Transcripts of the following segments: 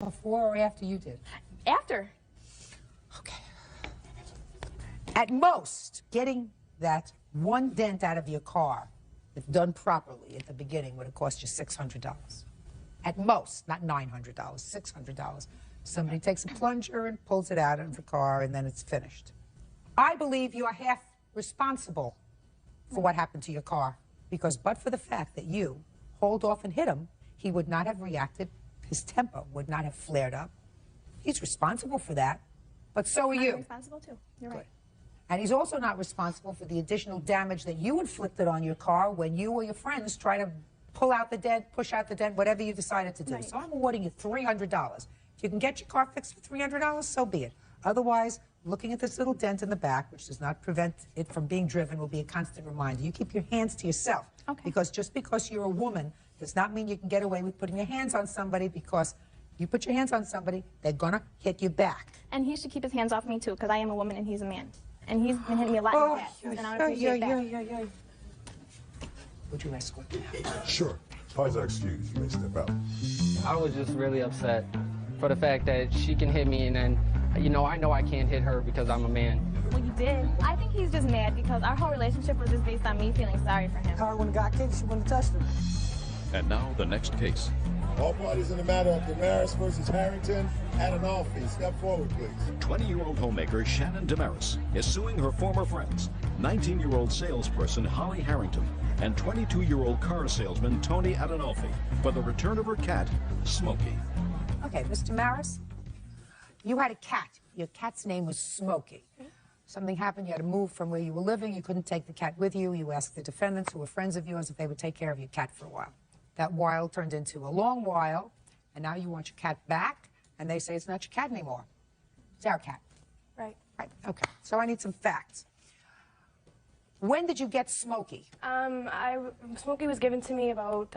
Before or after you did? After. Okay. At most, getting that one dent out of your car, if done properly at the beginning, would have cost you $600. At most, not $900, $600. Somebody takes a plunger and pulls it out of the car, and then it's finished. I believe you are half responsible for what happened to your car, because but for the fact that you hauled off and hit him, he would not have reacted. His temper would not have flared up. He's responsible for that, but so are you. I'm responsible too. You're right. And he's also not responsible for the additional damage that you inflicted on your car when you or your friends try to pull out the dent, push out the dent, whatever you decided to do. Right. So I'm awarding you $300. If you can get your car fixed for $300, so be it. Otherwise, looking at this little dent in the back, which does not prevent it from being driven, will be a constant reminder. You keep your hands to yourself. Okay. Because just because you're a woman does not mean you can get away with putting your hands on somebody, because you put your hands on somebody, they're gonna hit you back. And he should keep his hands off me too, because I am a woman and he's a man. And he's been hitting me a lot in the past, and I appreciate that. Would you escort me out? Sure. Pause our excuse. You may step out. I was just really upset for the fact that she can hit me, and then, you know I can't hit her because I'm a man. Well, you did. I think he's just mad because our whole relationship was just based on me feeling sorry for him. Car when got kicked, she wouldn't have touched him. And now the next case. All parties in the matter of Damaris versus Harrington at an office. Step forward, please. 20-year-old homemaker Shannon Damaris is suing her former friends, 19-year-old salesperson Holly Harrington and 22-year-old car salesman Tony Adinolfi, for the return of her cat, Smokey. Okay, Mr. Maris, you had a cat. Your cat's name was Smokey. Something happened, you had to move from where you were living, you couldn't take the cat with you. You asked the defendants, who were friends of yours, if they would take care of your cat for a while. That while turned into a long while, and now you want your cat back, and they say it's not your cat anymore. It's our cat. Right. Right, okay. So I need some facts. When did you get Smokey? Smokey was given to me about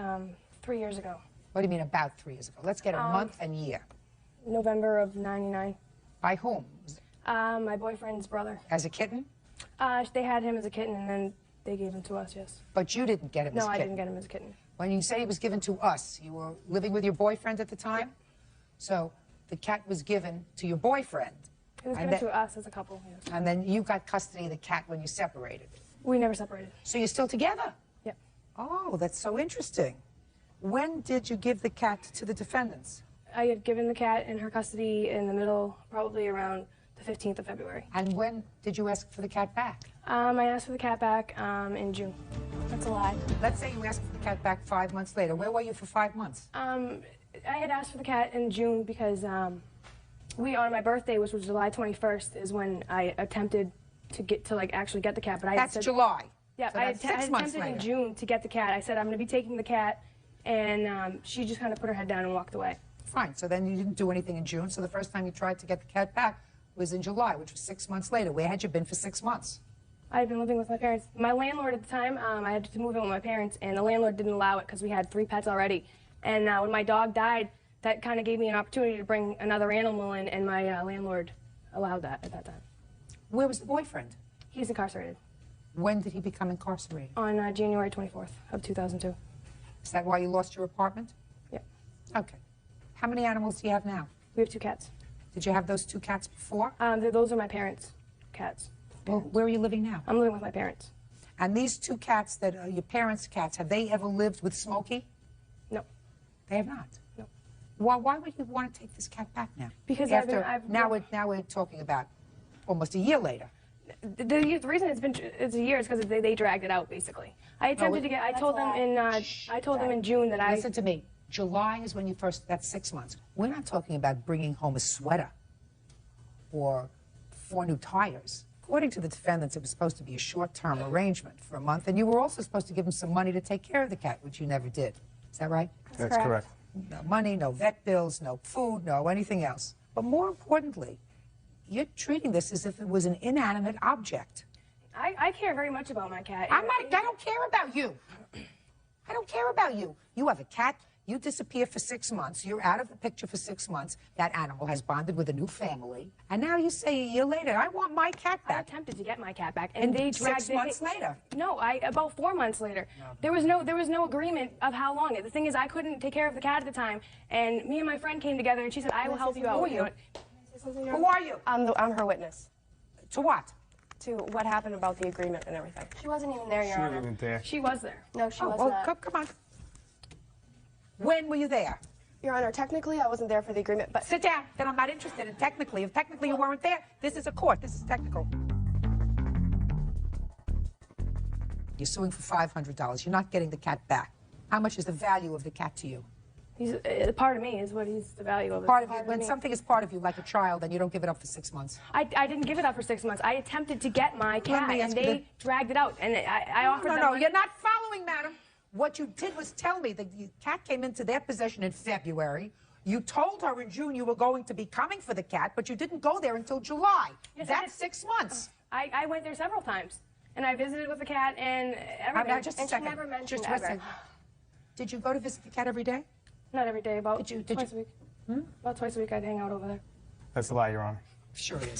3 years ago. What do you mean about 3 years ago? Let's get a month and year. November of '99. By whom? My boyfriend's brother. As a kitten? They had him as a kitten, and then they gave him to us, yes. But you didn't get him as a No, I kitten? didn't get him as a kitten. When you say he was given to us, you were living with your boyfriend at the time? Yep. So the cat was given to your boyfriend. It was given to us as a couple, yes. And then you got custody of the cat when you separated. We never separated. So you're still together? Yep. Oh, that's so interesting. When did you give the cat to the defendants? I had given the cat in her custody in the middle, probably around the 15th of February. And when did you ask for the cat back? I asked for the cat back in June. That's a lie. Let's say you asked for the cat back 5 months later. Where were you for 5 months? I had asked for the cat in June because on my birthday, which was July 21st, is when I attempted to actually get the cat. But That's July. Yeah, So I that's 6 months attempted later. in June to get the cat. I said I'm going to be taking the cat, and she just kind of put her head down and walked away. Fine. So then you didn't do anything in June. So the first time you tried to get the cat back was in July, which was 6 months later. Where had you been for 6 months? I had been living with my parents. My landlord at the time, I had to move in with my parents, and the landlord didn't allow it because we had 3 pets already. And when my dog died, that kind of gave me an opportunity to bring another animal in, and my landlord allowed that at that time. Where was the boyfriend? He's incarcerated. When did he become incarcerated? On January 24th of 2002. Is that why you lost your apartment? Yep. Okay. How many animals do you have now? We have 2 cats. Did you have those 2 cats before? Those are my parents' cats. Well, where are you living now? I'm living with my parents. And these 2 cats that are your parents' cats, have they ever lived with Smokey? No. They have not? No. Why would you want to take this cat back now? Because now we're talking about almost a year later. The reason it's a year is because they dragged it out, basically. I attempted to get. I told them in June that I. Listen to me. July is when you first. That's 6 months. We're not talking about bringing home a sweater or 4 new tires. According to the defendants, it was supposed to be a short-term arrangement for a month, and you were also supposed to give them some money to take care of the cat, which you never did. Is that right? That's correct. No money, no vet bills, no food, no anything else. But more importantly, you're treating this as if it was an inanimate object. I care very much about my cat. I don't care about you. I don't care about you. You have a cat. You disappear for 6 months. You're out of the picture for 6 months. That animal has bonded with a new family. And now you say a year later, I want my cat I back. attempted to get my cat back, and they dragged 6 months later. No, about 4 months later. There was no agreement of how long. The thing is, I couldn't take care of the cat at the time, and me and my friend came together, and she said, "I will help you out." Who are you? Who are you? I'm her witness To what? to what happened about the agreement and everything. She wasn't even there, Your She Honor. wasn't there. She was there. No, she was Oh, not. come on. When were you there? Your Honor, technically I wasn't there for the agreement, but Sit down. Then I'm not interested in technically. If technically you weren't there, this is a court. This is technical. You're suing for $500. You're not getting the cat back. How much is the value of the cat to you? He's part of me is what he's the value of it. Part of you. When something is part of you, like a child, then you don't give it up for 6 months. I didn't give it up for 6 months. I attempted to get my cat, me and ask you they dragged it out. And I offered them No, money. you're not following, madam. What you did was tell me that the cat came into their possession in February. You told her in June you were going to be coming for the cat, but you didn't go there until July. Yes, I That's did. 6 months. I went there several times, and I visited with the cat and everything. Just a and second. she never mentioned Just ever. listen. Did you go to visit the cat every day? Not every day, about Did you- twice a week. About twice a week I'd hang out over there. That's a lie, Your Honor. Sure it is.